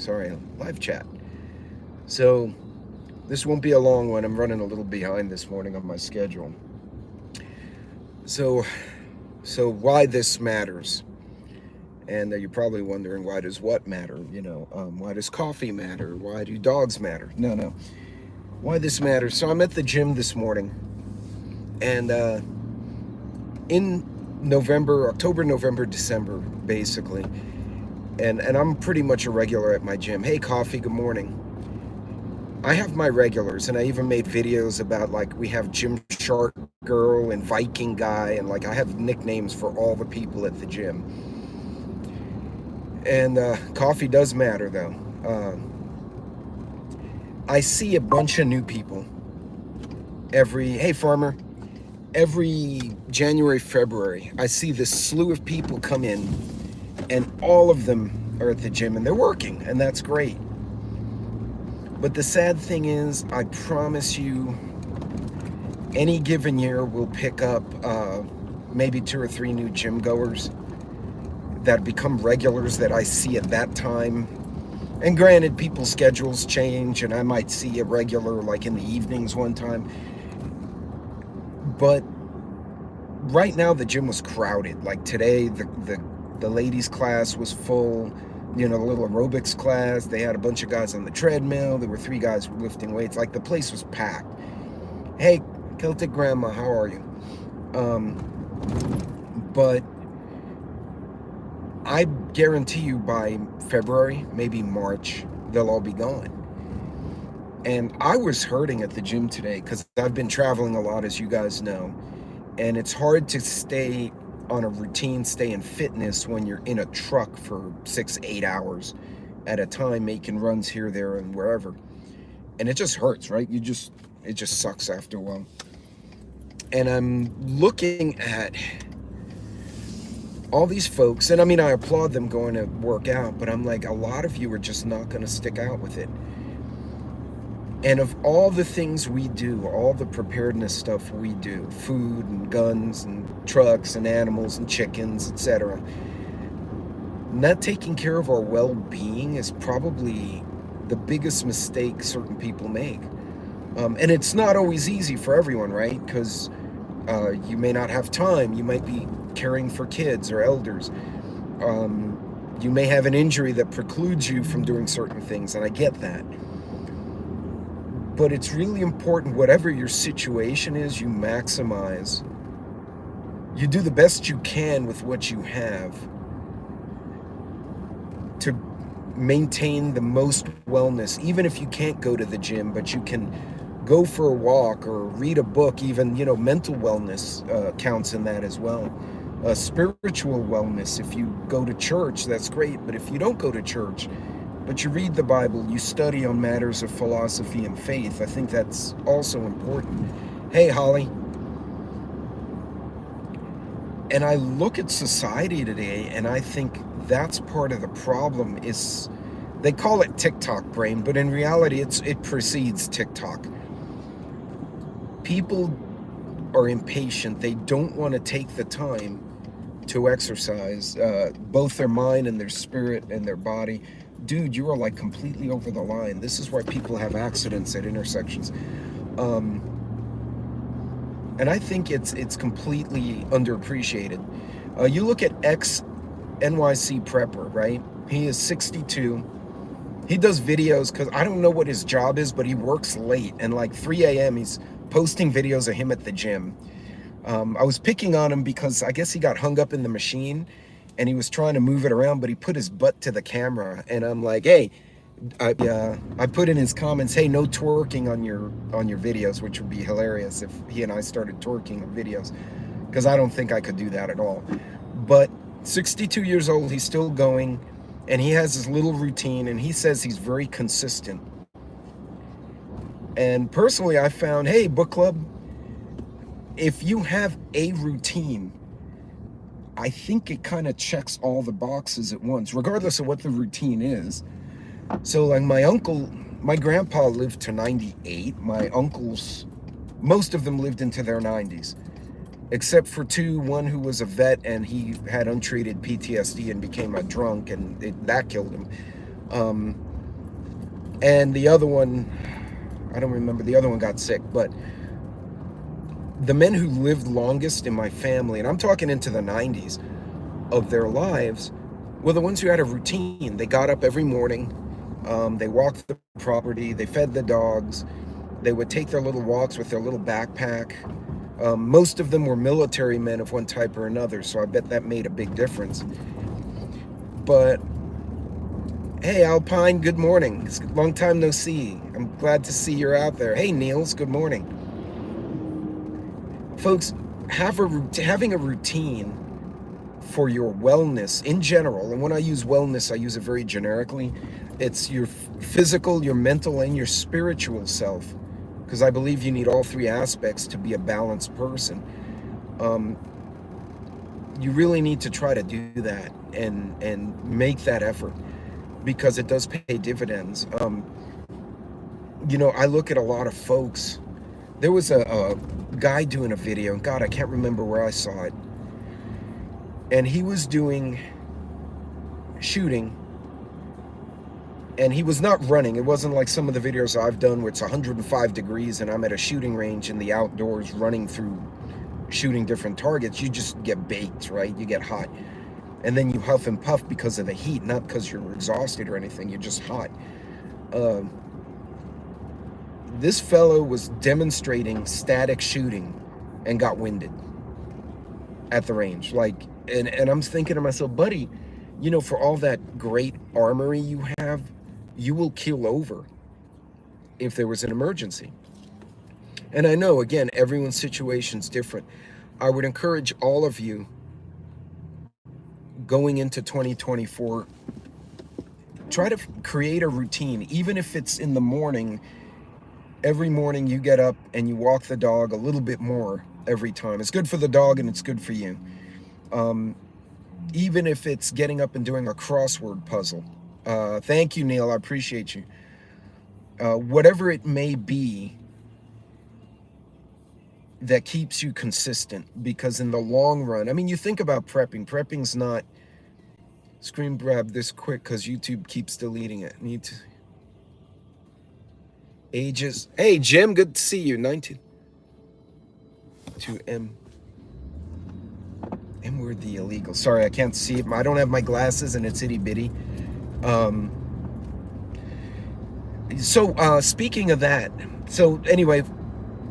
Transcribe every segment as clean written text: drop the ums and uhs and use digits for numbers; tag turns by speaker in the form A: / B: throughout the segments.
A: sorry, live chat. So this won't be a long one. I'm running a little behind this morning on my schedule. So, so why this matters? And you're probably wondering, why does what matter? Why does coffee matter? Why do dogs matter? No. Why this matters? So I'm at the gym this morning, and in October, November, December, basically, and I'm pretty much a regular at my gym. Hey, Coffee, good morning. I have my regulars, and I even made videos about, like, we have Gym Shark Girl and Viking Guy, and like I have nicknames for all the people at the gym. And coffee does matter, though. I see a bunch of new people hey, farmer, every January, February. I see this slew of people come in, and all of them are at the gym, and they're working, and that's great. But the sad thing is, I promise you, any given year we'll pick up maybe 2 or 3 new gym goers that become regulars that I see at that time. And granted, people's schedules change, and I might see a regular like in the evenings one time. But right now the gym was crowded. Like today, the ladies' class was full. The little aerobics class, they had a bunch of guys on the treadmill. There were 3 guys lifting weights. Like, the place was packed. Hey, Celtic Grandma, how are you? But I guarantee you by February, maybe March, they'll all be gone. And I was hurting at the gym today because I've been traveling a lot, as you guys know. And it's hard to stay on a routine, stay in fitness when you're in a truck for 6-8 hours at a time, making runs here, there, and wherever. And it just hurts, right? It just sucks after a while. And I'm looking at all these folks, and I mean, I applaud them going to work out, but I'm like, a lot of you are just not going to stick out with it. And of all the things we do, all the preparedness stuff we do, food and guns and trucks and animals and chickens, etc., not taking care of our well-being is probably the biggest mistake certain people make. And it's not always easy for everyone, right? Because you may not have time. You might be caring for kids or elders. You may have an injury that precludes you from doing certain things, and I get that. But it's really important, whatever your situation is, you maximize. You do the best you can with what you have to maintain the most wellness, even if you can't go to the gym, but you can go for a walk or read a book. Even, mental wellness counts in that as well. Spiritual wellness, if you go to church, that's great. But if you don't go to church, but you read the Bible, you study on matters of philosophy and faith, I think that's also important. Hey, Holly. And I look at society today, and I think that's part of the problem. Is they call it TikTok brain, but in reality, it precedes TikTok. People are impatient. They don't want to take the time to exercise both their mind and their spirit and their body. Dude, you are like completely over the line. This is why people have accidents at intersections. And I think it's completely underappreciated. You look at ex-NYC prepper, right? He is 62. He does videos because I don't know what his job is, but he works late. And like 3 a.m., he's posting videos of him at the gym. I was picking on him because I guess he got hung up in the machine and he was trying to move it around, but he put his butt to the camera. And I'm like, hey, I put in his comments, hey, no twerking on your videos, which would be hilarious if he and I started twerking on videos, because I don't think I could do that at all. But 62 years old, he's still going, and he has his little routine, and he says he's very consistent. And personally, I found, hey, book club, if you have a routine, I think it kind of checks all the boxes at once, regardless of what the routine is. So like my grandpa lived to 98. My uncles, most of them lived into their 90s, except for 2, one who was a vet and he had untreated PTSD and became a drunk, and that killed him. And the other one, I don't remember, the other one got sick. But the men who lived longest in my family, and I'm talking into the 90s of their lives, were the ones who had a routine. They got up every morning, they walked the property, they fed the dogs, they would take their little walks with their little backpack. Most of them were military men of one type or another, so I bet that made a big difference. But hey, Alpine, good morning. It's a long time no see. I'm glad to see you're out there. Hey, Niels, good morning. Folks, having a routine for your wellness in general, and when I use wellness, I use it very generically. It's your physical, your mental, and your spiritual self, because I believe you need all three aspects to be a balanced person. You really need to try to do that and make that effort, because it does pay dividends. I look at a lot of folks. There was a guy doing a video, and God, I can't remember where I saw it. And he was doing shooting, and he was not running. It wasn't like some of the videos I've done where it's 105 degrees and I'm at a shooting range in the outdoors running through shooting different targets. You just get baked, right? You get hot. And then you huff and puff because of the heat, not because you're exhausted or anything. You're just hot. This fellow was demonstrating static shooting and got winded at the range. And I'm thinking to myself, buddy, for all that great armory you have, you will keel over if there was an emergency. And I know, again, everyone's situation's different. I would encourage all of you going into 2024, try to create a routine, even if it's in the morning. Every morning you get up and you walk the dog a little bit more every time. It's good for the dog and it's good for you. Even if it's getting up and doing a crossword puzzle. Thank you, Neil. I appreciate you. Whatever it may be that keeps you consistent, because in the long run, I mean, you think about prepping. Prepping's not screen grab this quick because YouTube keeps deleting it. Need to ages. Hey, Jim, good to see you. 19 to M word the illegal. Sorry, I can't see it. I don't have my glasses and it's itty bitty. So speaking of that, so anyway,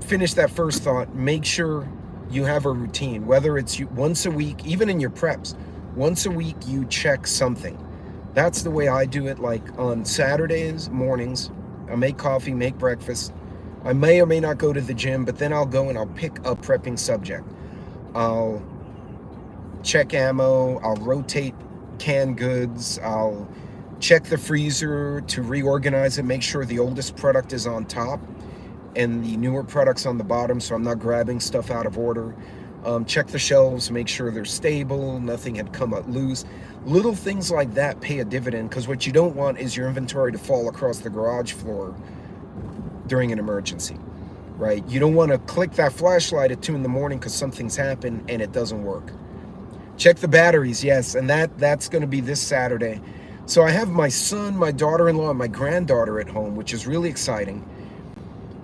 A: finish that first thought. Make sure you have a routine, whether it's once a week, even in your preps, once a week you check something. That's the way I do it. Like on Saturdays mornings, I make coffee, make breakfast. I may or may not go to the gym, but then I'll go and I'll pick a prepping subject. I'll check ammo, I'll rotate canned goods, I'll check the freezer to reorganize it, make sure the oldest product is on top and the newer products on the bottom, so I'm not grabbing stuff out of order. Check the shelves, make sure they're stable, nothing had come out loose. Little things like that pay a dividend, because what you don't want is your inventory to fall across the garage floor during an emergency, right? You don't want to click that flashlight at 2 in the morning because something's happened and it doesn't work. Check the batteries, yes, and that's going to be this Saturday. So I have my son, my daughter-in-law, and my granddaughter at home, which is really exciting.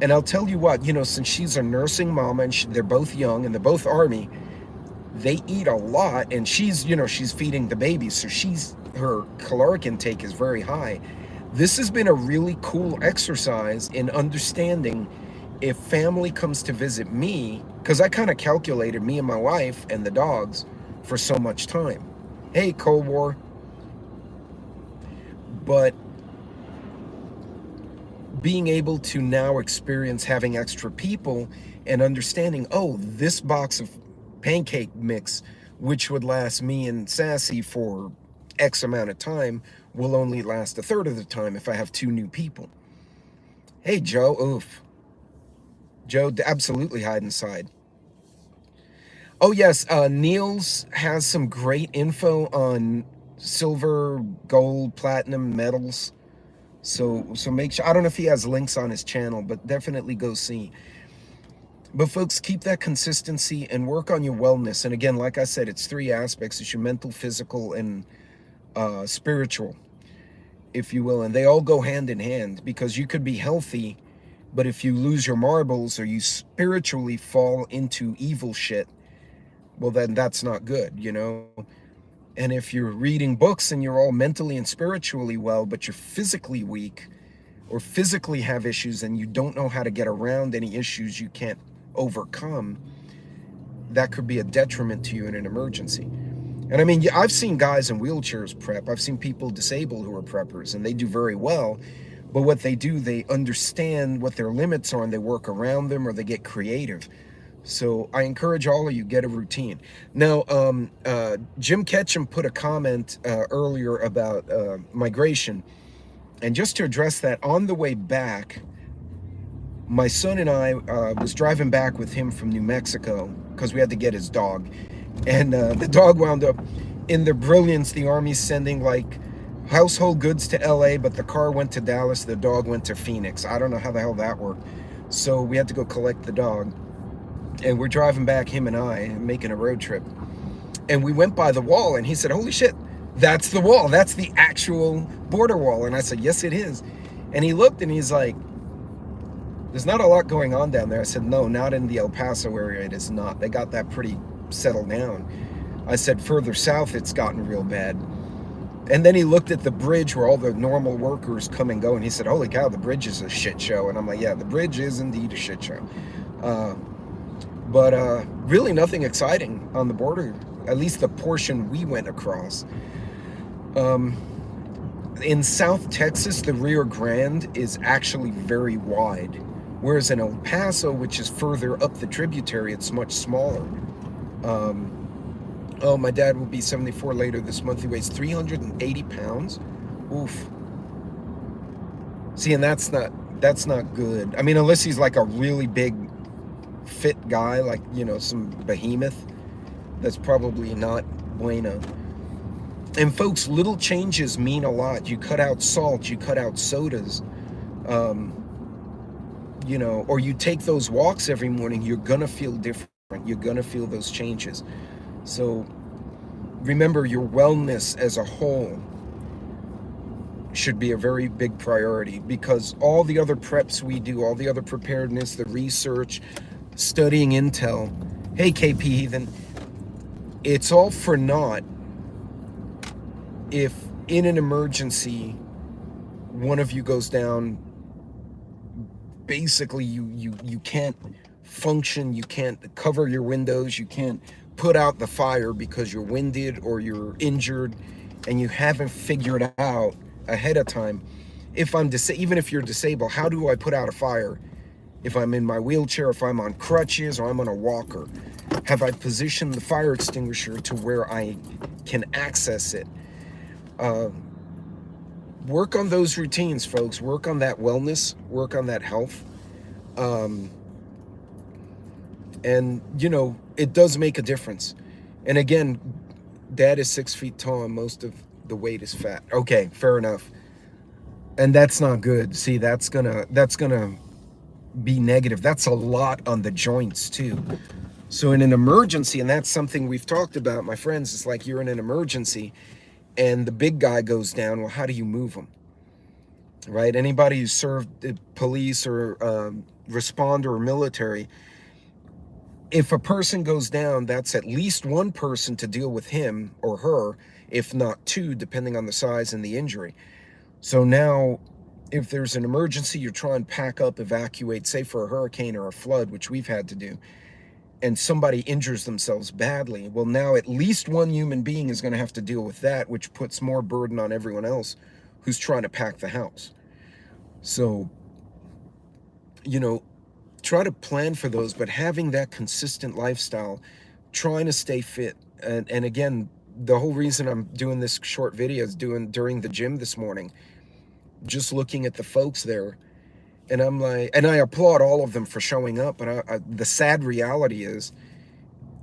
A: And I'll tell you what, since she's a nursing mama and they're both young and they're both Army, they eat a lot, and she's feeding the babies, so her caloric intake is very high. This has been a really cool exercise in understanding if family comes to visit me, because I kind of calculated me and my wife and the dogs for so much time. Hey, Cold War. But being able to now experience having extra people and understanding, oh, this box of pancake mix, which would last me and Sassy for X amount of time, will only last a third of the time if I have 2 new people. Hey, Joe. Oof. Joe, absolutely hide inside. Oh, yes. Niels has some great info on silver, gold, platinum, metals. So make sure, I don't know if he has links on his channel, but definitely go see. But folks, keep that consistency and work on your wellness. And again, like I said, it's 3 aspects. It's your mental, physical, and spiritual. if you will, and they all go hand in hand, because you could be healthy, but if you lose your marbles or you spiritually fall into evil shit, well, then that's not good, you know? And if you're reading books and you're all mentally and spiritually well, but you're physically weak or physically have issues and you don't know how to get around any issues you can't overcome, that could be a detriment to you in an emergency. And I mean, I've seen guys in wheelchairs prep. I've seen people disabled who are preppers, and they do very well. But what they do, they understand what their limits are and they work around them, or they get creative. So I encourage all of you, get a routine. Now, Jim Ketchum put a comment earlier about migration. And just to address that, on the way back, my son and I was driving back with him from New Mexico because we had to get his dog. And the dog wound up, in their brilliance, the Army's sending like household goods to LA, but the car went to Dallas, the dog went to Phoenix. I don't know how the hell that worked. So we had to go collect the dog. And we're driving back, him and I, making a road trip. And we went by the wall, and he said, holy shit, that's the wall. That's the actual border wall. And I said, yes, it is. And he looked and he's like, there's not a lot going on down there. I said, no, not in the El Paso area. It is not. They got that pretty settled down. I said, further south, it's gotten real bad. And then he looked at the bridge where all the normal workers come and go. And he said, holy cow, the bridge is a shit show. And I'm like, yeah, the bridge is indeed a shit show. But really nothing exciting on the border, at least the portion we went across. In South Texas, the Rio Grande is actually very wide, whereas in El Paso, which is further up the tributary, it's much smaller. Oh, my dad will be 74 later this month. He weighs 380 pounds. Oof. See, and that's not good. I mean, unless he's like a really big, fit guy, like, you know, some behemoth, that's probably not bueno. And folks, little changes mean a lot. You cut out salt, you cut out sodas, you know, or you take those walks every morning, you're gonna feel different. You're gonna feel those changes. So remember, your wellness as a whole should be a very big priority, because all the other preps we do, all the other preparedness, the research, studying intel, hey KP Heathen, it's all for naught if in an emergency one of you goes down. Basically you can't function, you can't cover your windows, you can't put out the fire because you're winded or you're injured, and you haven't figured out ahead of time, if I'm even if you're disabled, how do I put out a fire? If I'm in my wheelchair, if I'm on crutches, or I'm on a walker, have I positioned the fire extinguisher to where I can access it? Work on those routines, folks. Work on that wellness, work on that health. And, you know, it does make a difference. And again, Dad is 6 feet tall and most of the weight is fat. Okay, fair enough. And that's not good. See, that's gonna be negative. That's a lot on the joints too. So in an emergency, and that's something we've talked about, my friends, it's like you're in an emergency and the big guy goes down. Well, how do you move him? Right? Anybody who served the police or responder or military, if a person goes down, that's at least one person to deal with him or her, if not two, depending on the size and the injury. So now, if there's an emergency, you're trying to pack up, evacuate, say for a hurricane or a flood, which we've had to do, and somebody injures themselves badly, well, now at least one human being is going to have to deal with that, which puts more burden on everyone else who's trying to pack the house. So, you know, try to plan for those, but having that consistent lifestyle, trying to stay fit. And again, the whole reason I'm doing this short video is during the gym this morning, just looking at the folks there, and I'm like, and I applaud all of them for showing up, but the sad reality is,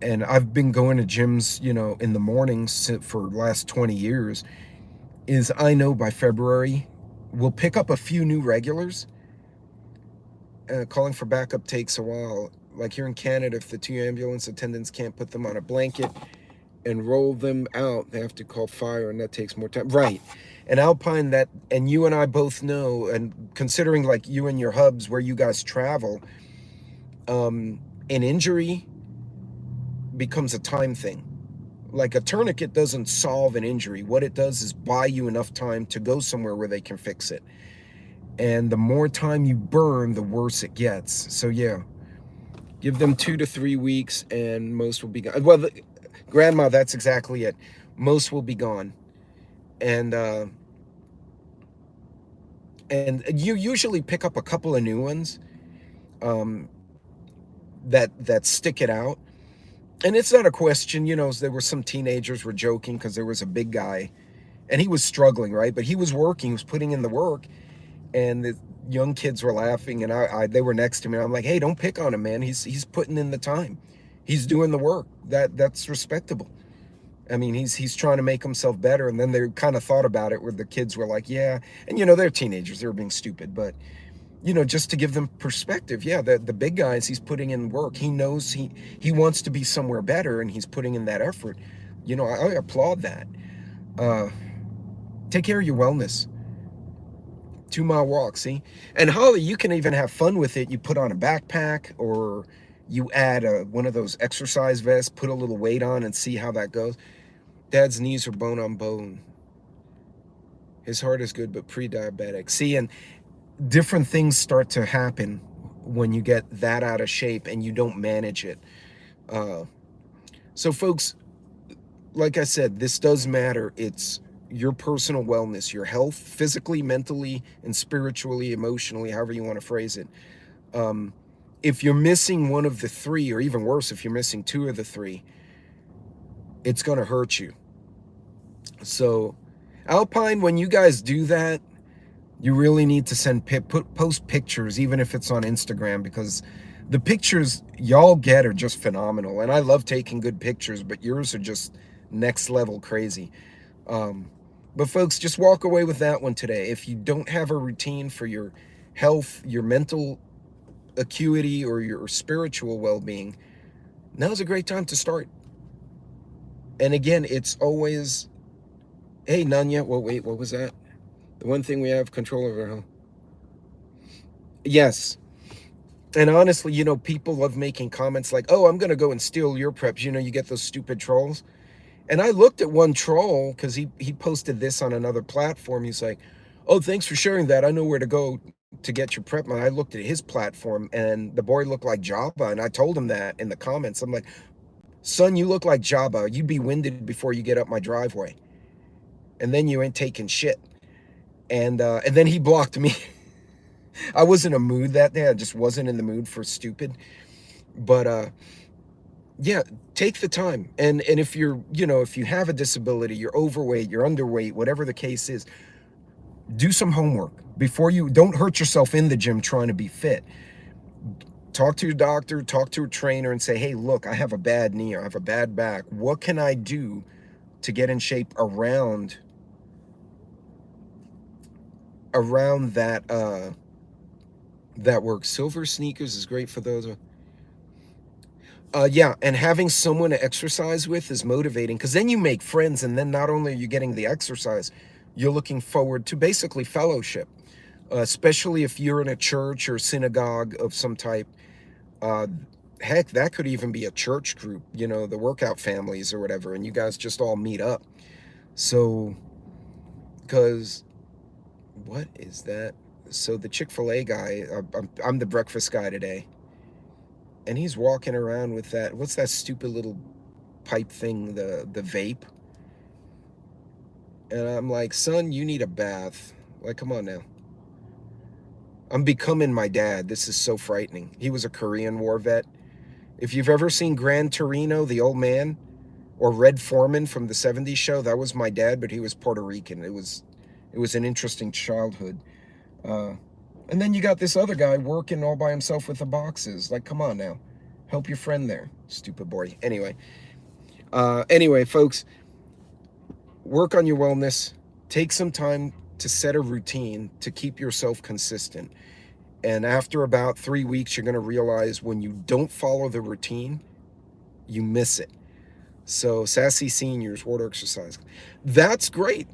A: and I've been going to gyms, you know, in the mornings for the last 20 years, is I know by February, we'll pick up a few new regulars. Calling for backup takes a while. Like here in Canada, if the 2 ambulance attendants can't put them on a blanket, and roll them out. They have to call fire, and that takes more time. Right. And Alpine, that, and you and I both know, and considering like you and your hubs where you guys travel, an injury becomes a time thing. Like a tourniquet doesn't solve an injury. What it does is buy you enough time to go somewhere where they can fix it. And the more time you burn, the worse it gets. So yeah, give them 2 to 3 weeks, and most will be gone. Well, grandma, that's exactly it. Most will be gone, and you usually pick up a couple of new ones um, that stick it out. And it's not a question, there were some teenagers were joking because there was a big guy, and he was struggling, right? But he was working, he was putting in the work, and the young kids were laughing, and they were next to me. And I'm like, hey, don't pick on him, man. He's putting in the time, he's doing the work. That's respectable. I mean, he's trying to make himself better. And then they kind of thought about it, where the kids were like, yeah, and they're teenagers, they were being stupid, but just to give them perspective, yeah, the big guys, he's putting in work. He knows he wants to be somewhere better, and he's putting in that effort. I applaud that. Uh, take care of your wellness. 2 mile walk, see? And Holly, you can even have fun with it. You put on a backpack, or you add one of those exercise vests, put a little weight on, and see how that goes. Dad's knees are bone on bone. His heart is good, but pre-diabetic. See, and different things start to happen when you get that out of shape and you don't manage it. So folks, like I said, this does matter. It's your personal wellness, your health, physically, mentally, and spiritually, emotionally, however you want to phrase it. If you're missing one of the three, or even worse, if you're missing two of the three, it's going to hurt you. So Alpine, when you guys do that, you really need to post pictures, even if it's on Instagram, because the pictures y'all get are just phenomenal. And I love taking good pictures, but yours are just next level crazy. But folks, just walk away with that one today. If you don't have a routine for your health, your mental acuity, or your spiritual well-being, now's a great time to start. And again, it's always, hey, Nanya, well, wait, what was that? The one thing we have control over, huh? Yes. And honestly, people love making comments like, oh, I'm going to go and steal your preps. You get those stupid trolls. And I looked at one troll because he posted this on another platform. He's like, oh, thanks for sharing that. I know where to go to get your prep. And I looked at his platform, and the boy looked like Jabba. And I told him that in the comments. I'm like, son, you look like Jabba. You'd be winded before you get up my driveway. And then you ain't taking shit. And then he blocked me. I was in a mood that day. I just wasn't in the mood for stupid. But yeah, take the time. And if if you have a disability, you're overweight, you're underweight, whatever the case is, do some homework before you don't hurt yourself in the gym trying to be fit. Talk to your doctor, talk to a trainer, and say, hey, look, I have a bad knee, I have a bad back. What can I do to get in shape around that work? Silver sneakers is great for those. Yeah, and having someone to exercise with is motivating, because then you make friends, and then not only are you getting the exercise, you're looking forward to basically fellowship, especially if you're in a church or synagogue of some type. Heck, that could even be a church group, the workout families or whatever, and you guys just all meet up. So, because, what is that? So the Chick-fil-A guy, I'm the breakfast guy today, and he's walking around with that, what's that stupid little pipe thing, the vape? And I'm like, son, you need a bath. Like, come on now. I'm becoming my dad. This is so frightening. He was a Korean War vet. If you've ever seen Gran Torino, the old man, or Red Foreman from the 70s show, that was my dad, but he was Puerto Rican. It was an interesting childhood. And then you got this other guy working all by himself with the boxes. Like, come on now. Help your friend there, stupid boy. Anyway, folks, work on your wellness. Take some time to set a routine to keep yourself consistent. And after about 3 weeks, you're going to realize when you don't follow the routine, you miss it. So sassy seniors, water exercise. That's great.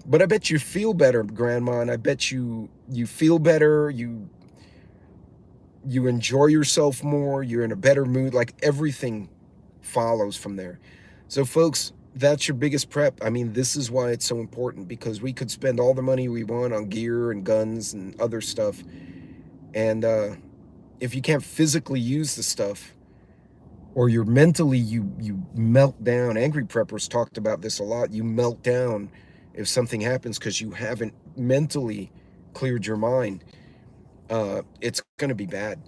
A: But I bet you feel better, Grandma, and I bet you feel better, you enjoy yourself more, you're in a better mood, like everything follows from there. So folks, that's your biggest prep. I mean, this is why it's so important, because we could spend all the money we want on gear and guns and other stuff. And if you can't physically use the stuff, or you're mentally, you melt down. Angry preppers talked about this a lot. You melt down if something happens because you haven't mentally cleared your mind. It's going to be bad.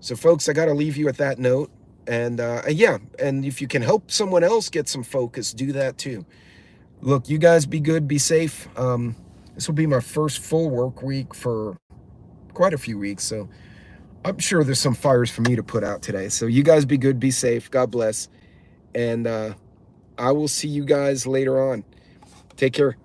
A: So folks, I got to leave you at that note. And yeah, and if you can help someone else get some focus, do that too. Look, you guys be good, be safe. This will be my first full work week for quite a few weeks, so I'm sure there's some fires for me to put out today. So you guys be good, be safe. God bless. And I will see you guys later on. Take care.